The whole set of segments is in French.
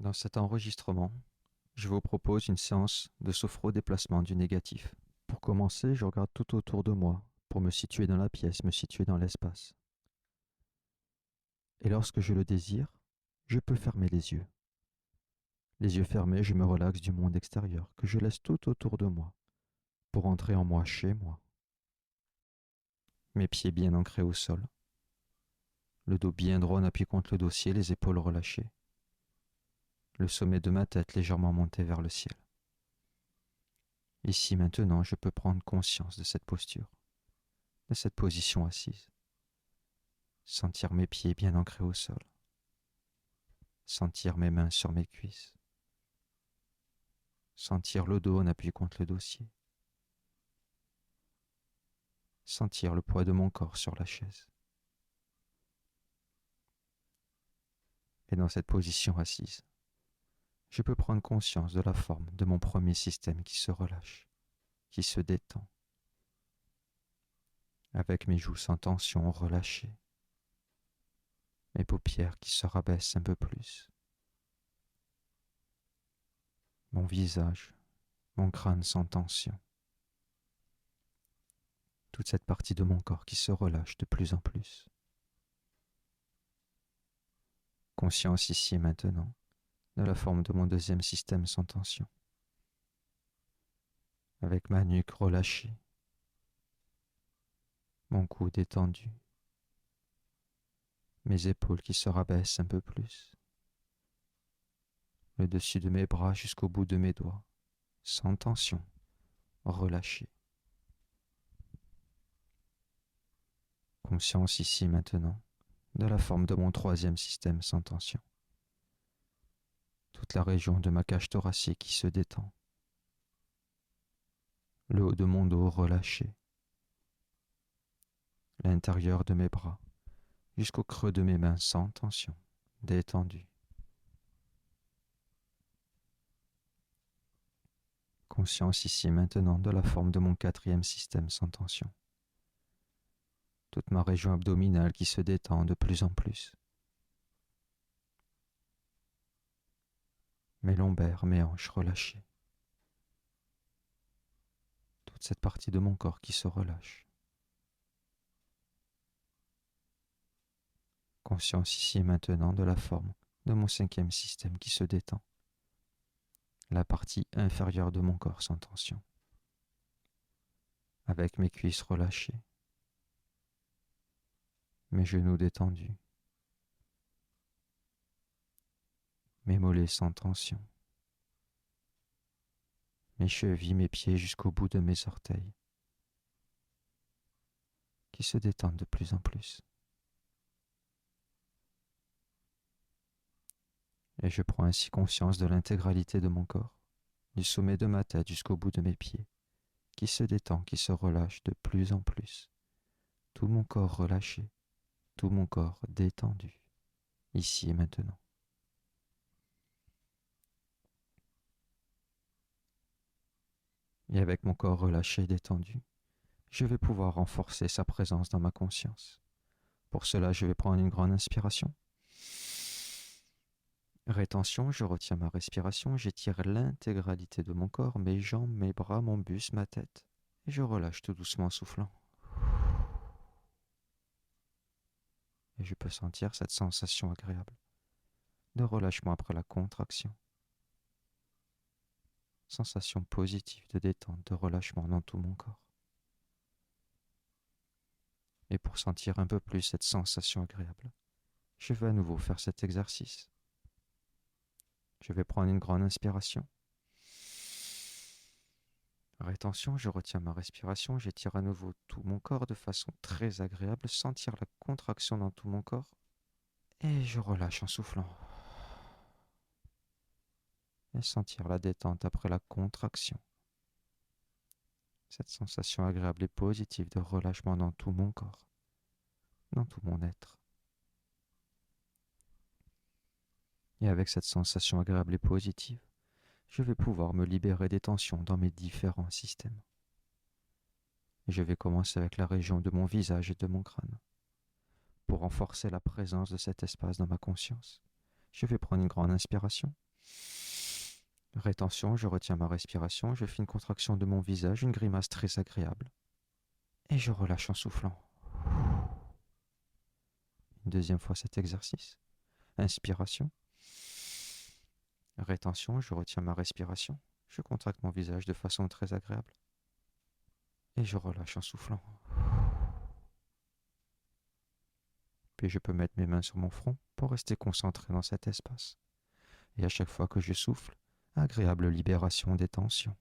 Dans cet enregistrement, je vous propose une séance de sophro-déplacement du négatif. Pour commencer, je regarde tout autour de moi pour me situer dans la pièce, me situer dans l'espace. Et lorsque je le désire, je peux fermer les yeux. Les yeux fermés, je me relaxe du monde extérieur que je laisse tout autour de moi pour entrer en moi, chez moi. Mes pieds bien ancrés au sol. Le dos bien droit en appui contre le dossier, les épaules relâchées. Le sommet de ma tête légèrement monté vers le ciel. Ici, maintenant, je peux prendre conscience de cette posture, de cette position assise. Sentir mes pieds bien ancrés au sol. Sentir mes mains sur mes cuisses. Sentir le dos en appui contre le dossier. Sentir le poids de mon corps sur la chaise. Et dans cette position assise, je peux prendre conscience de la forme de mon premier système qui se relâche, qui se détend, avec mes joues sans tension relâchées, mes paupières qui se rabaissent un peu plus, mon visage, mon crâne sans tension, toute cette partie de mon corps qui se relâche de plus en plus. Conscience ici et maintenant de la forme de mon deuxième système sans tension, avec ma nuque relâchée, mon cou détendu, mes épaules qui se rabaissent un peu plus, le dessus de mes bras jusqu'au bout de mes doigts, sans tension, relâché. Conscience ici maintenant de la forme de mon troisième système sans tension. Toute la région de ma cage thoracique qui se détend. Le haut de mon dos relâché. L'intérieur de mes bras jusqu'au creux de mes mains sans tension, détendu. Conscience ici maintenant de la forme de mon quatrième système sans tension. Toute ma région abdominale qui se détend de plus en plus. Mes lombaires, mes hanches relâchées. Toute cette partie de mon corps qui se relâche. Conscience ici et maintenant de la forme de mon cinquième système qui se détend. La partie inférieure de mon corps sans tension. Avec mes cuisses relâchées. Mes genoux détendus. Mes mollets sans tension. Mes chevilles, mes pieds jusqu'au bout de mes orteils. Qui se détendent de plus en plus. Et je prends ainsi conscience de l'intégralité de mon corps, du sommet de ma tête jusqu'au bout de mes pieds, qui se détend, qui se relâche de plus en plus. Tout mon corps relâché, tout mon corps détendu, ici et maintenant. Et avec mon corps relâché et détendu, je vais pouvoir renforcer sa présence dans ma conscience. Pour cela, je vais prendre une grande inspiration. Rétention, je retiens ma respiration, j'étire l'intégralité de mon corps, mes jambes, mes bras, mon buste, ma tête. Et je relâche tout doucement en soufflant. Et je peux sentir cette sensation agréable de relâchement après la contraction. Sensation positive de détente, de relâchement dans tout mon corps. Et pour sentir un peu plus cette sensation agréable, je vais à nouveau faire cet exercice. Je vais prendre une grande inspiration. Rétention, je retiens ma respiration, j'étire à nouveau tout mon corps de façon très agréable, sentir la contraction dans tout mon corps, et je relâche en soufflant. Et sentir la détente après la contraction. Cette sensation agréable et positive de relâchement dans tout mon corps, dans tout mon être. Et avec cette sensation agréable et positive, je vais pouvoir me libérer des tensions dans mes différents systèmes. Et je vais commencer avec la région de mon visage et de mon crâne. Pour renforcer la présence de cet espace dans ma conscience, je vais prendre une grande inspiration. Rétention, je retiens ma respiration, je fais une contraction de mon visage, une grimace très agréable. Et je relâche en soufflant. Une deuxième fois cet exercice. Inspiration. Rétention, je retiens ma respiration, je contracte mon visage de façon très agréable. Et je relâche en soufflant. Puis je peux mettre mes mains sur mon front pour rester concentré dans cet espace. Et à chaque fois que je souffle, agréable libération des tensions.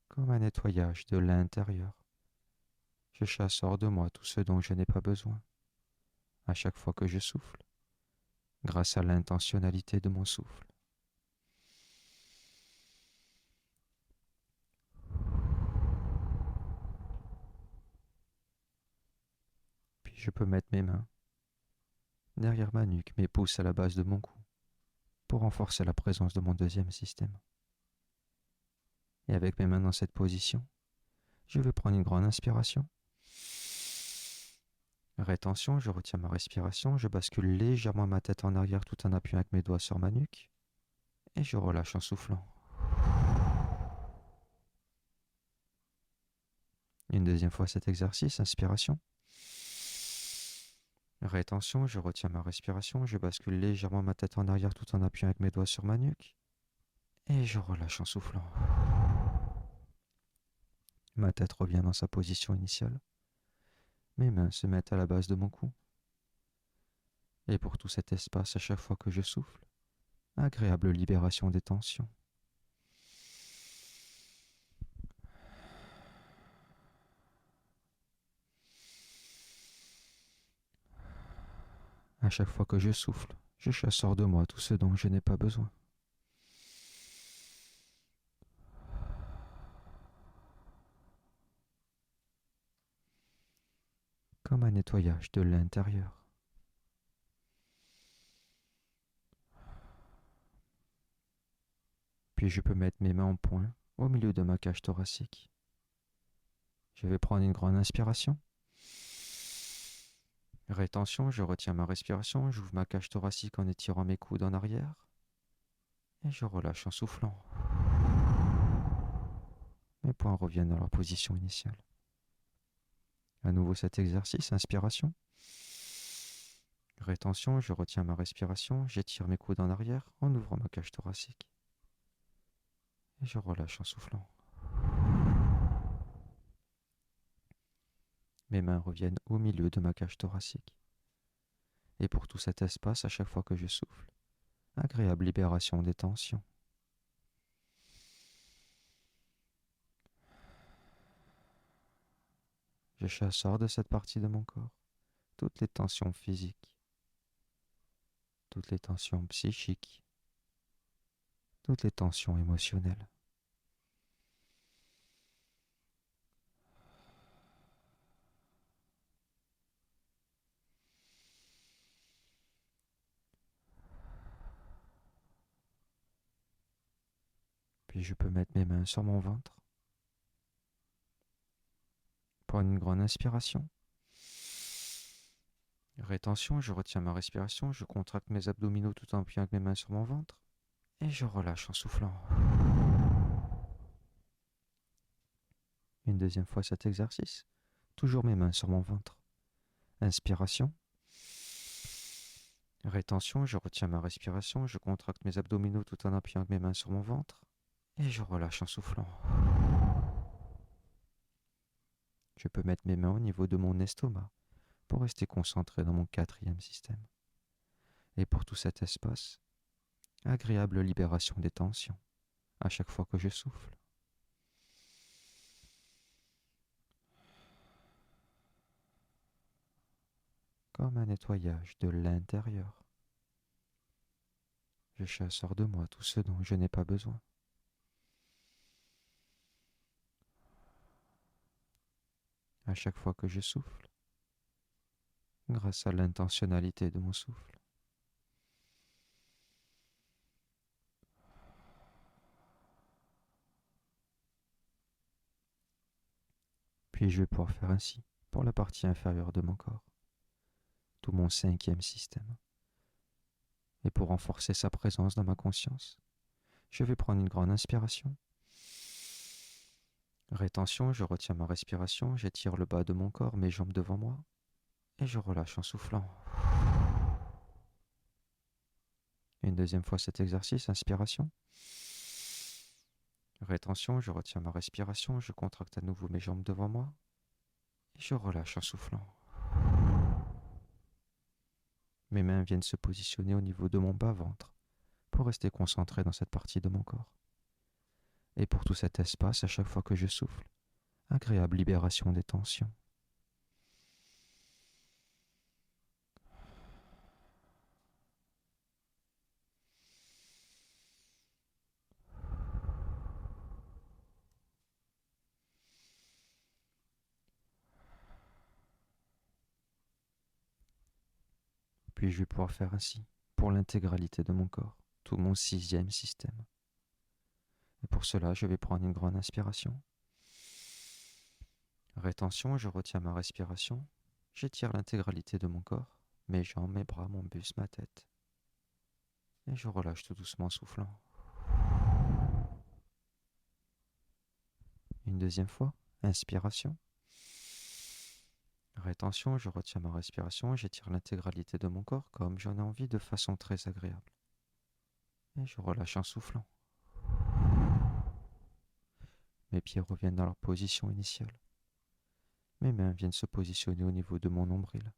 Comme un nettoyage de l'intérieur. Je chasse hors de moi tout ce dont je n'ai pas besoin. À chaque fois que je souffle, grâce à l'intentionnalité de mon souffle. Puis je peux mettre mes mains derrière ma nuque, mes pouces à la base de mon cou, pour renforcer la présence de mon deuxième système. Et avec mes mains dans cette position, je vais prendre une grande inspiration. Rétention, je retiens ma respiration, je bascule légèrement ma tête en arrière tout en appuyant avec mes doigts sur ma nuque. Et je relâche en soufflant. Une deuxième fois cet exercice, inspiration. Rétention, je retiens ma respiration, je bascule légèrement ma tête en arrière tout en appuyant avec mes doigts sur ma nuque. Et je relâche en soufflant. Ma tête revient dans sa position initiale. Mes mains se mettent à la base de mon cou. Et pour tout cet espace, à chaque fois que je souffle, agréable libération des tensions. À chaque fois que je souffle, je chasse hors de moi tout ce dont je n'ai pas besoin. Comme un nettoyage de l'intérieur. Puis je peux mettre mes mains en point au milieu de ma cage thoracique. Je vais prendre une grande inspiration. Rétention, je retiens ma respiration, j'ouvre ma cage thoracique en étirant mes coudes en arrière. Et je relâche en soufflant. Mes poings reviennent dans leur position initiale. À nouveau cet exercice, inspiration. Rétention, je retiens ma respiration, j'étire mes coudes en arrière en ouvrant ma cage thoracique. Et je relâche en soufflant. Mes mains reviennent au milieu de ma cage thoracique. Et pour tout cet espace, à chaque fois que je souffle, agréable libération des tensions. Je chasse hors de cette partie de mon corps toutes les tensions physiques, toutes les tensions psychiques, toutes les tensions émotionnelles. Puis je peux mettre mes mains sur mon ventre. Prendre une grande inspiration. Rétention, je retiens ma respiration, je contracte mes abdominaux tout en appuyant avec mes mains sur mon ventre. Et je relâche en soufflant. Une deuxième fois cet exercice. Toujours mes mains sur mon ventre. Inspiration. Rétention, je retiens ma respiration, je contracte mes abdominaux tout en appuyant avec mes mains sur mon ventre. Et je relâche en soufflant. Je peux mettre mes mains au niveau de mon estomac pour rester concentré dans mon quatrième système. Et pour tout cet espace, agréable libération des tensions à chaque fois que je souffle. Comme un nettoyage de l'intérieur. Je chasse hors de moi tout ce dont je n'ai pas besoin. À chaque fois que je souffle, grâce à l'intentionnalité de mon souffle. Puis je vais pouvoir faire ainsi pour la partie inférieure de mon corps, tout mon cinquième système. Et pour renforcer sa présence dans ma conscience, je vais prendre une grande inspiration. Rétention, je retiens ma respiration, j'étire le bas de mon corps, mes jambes devant moi, et je relâche en soufflant. Une deuxième fois cet exercice, inspiration. Rétention, je retiens ma respiration, je contracte à nouveau mes jambes devant moi, et je relâche en soufflant. Mes mains viennent se positionner au niveau de mon bas-ventre pour rester concentré dans cette partie de mon corps. Et pour tout cet espace, à chaque fois que je souffle, agréable libération des tensions. Puis je vais pouvoir faire ainsi pour l'intégralité de mon corps, tout mon sixième système. Et pour cela, je vais prendre une grande inspiration. Rétention, je retiens ma respiration, j'étire l'intégralité de mon corps, mes jambes, mes bras, mon buste, ma tête. Et je relâche tout doucement en soufflant. Une deuxième fois, inspiration. Rétention, je retiens ma respiration, j'étire l'intégralité de mon corps comme j'en ai envie de façon très agréable. Et je relâche en soufflant. Mes pieds reviennent dans leur position initiale. Mes mains viennent se positionner au niveau de mon nombril.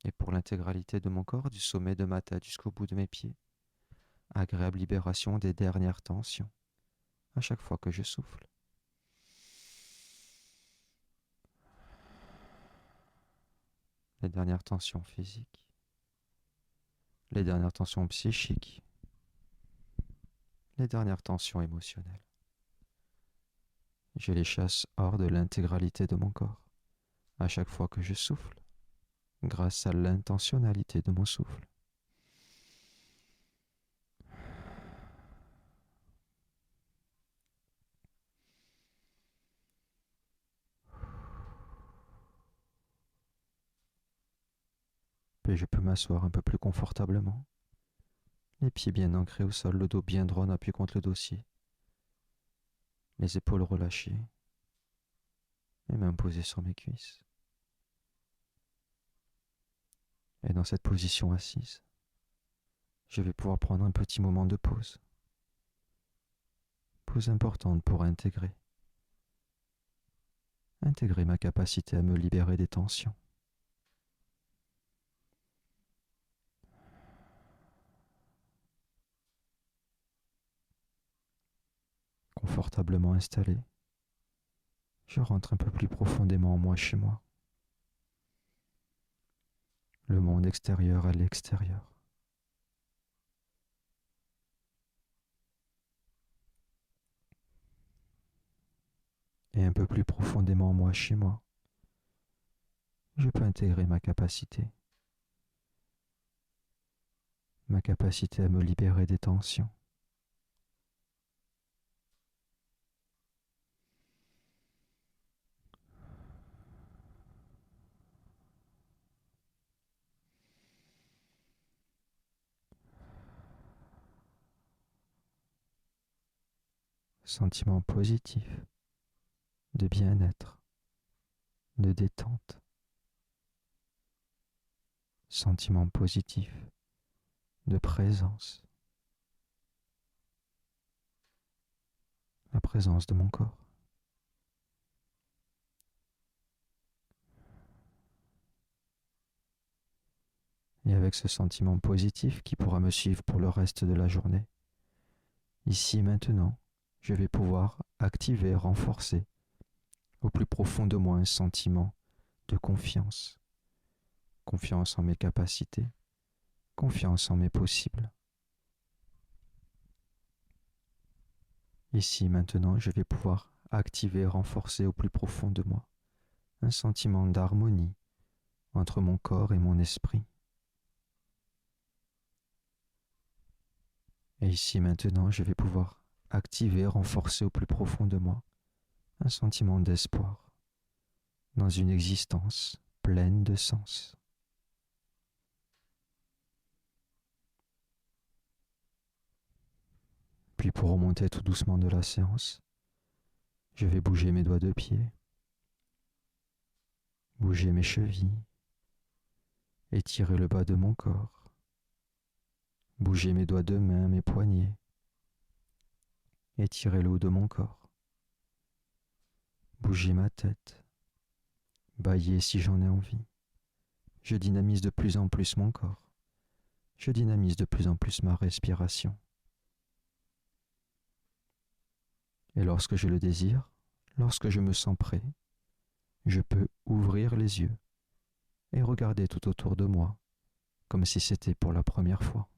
Et pour l'intégralité de mon corps, du sommet de ma tête jusqu'au bout de mes pieds, agréable libération des dernières tensions à chaque fois que je souffle. Les dernières tensions physiques, les dernières tensions psychiques, les dernières tensions émotionnelles. Je les chasse hors de l'intégralité de mon corps à chaque fois que je souffle, grâce à l'intentionnalité de mon souffle. Puis je peux m'asseoir un peu plus confortablement, les pieds bien ancrés au sol, le dos bien droit en appui contre le dossier, les épaules relâchées, mes mains posées sur mes cuisses. Et dans cette position assise, je vais pouvoir prendre un petit moment de pause. Pause importante pour intégrer ma capacité à me libérer des tensions. Confortablement installé, je rentre un peu plus profondément en moi chez moi. Le monde extérieur à l'extérieur. Et un peu plus profondément en moi chez moi, je peux intégrer ma capacité à me libérer des tensions. Sentiment positif de bien-être, de détente. Sentiment positif de présence. La présence de mon corps. Et avec ce sentiment positif qui pourra me suivre pour le reste de la journée, ici et maintenant, je vais pouvoir activer, renforcer au plus profond de moi un sentiment de confiance. Confiance en mes capacités, confiance en mes possibles. Ici, maintenant, je vais pouvoir activer, renforcer au plus profond de moi un sentiment d'harmonie entre mon corps et mon esprit. Et ici, maintenant, je vais pouvoir activer, renforcer au plus profond de moi un sentiment d'espoir, dans une existence pleine de sens. Puis pour remonter tout doucement de la séance, je vais bouger mes doigts de pied, bouger mes chevilles, étirer le bas de mon corps, bouger mes doigts de main, mes poignets, étirer le haut de mon corps, bouger ma tête, bâiller si j'en ai envie. Je dynamise de plus en plus mon corps, je dynamise de plus en plus ma respiration. Et lorsque je le désire, lorsque je me sens prêt, je peux ouvrir les yeux et regarder tout autour de moi, comme si c'était pour la première fois.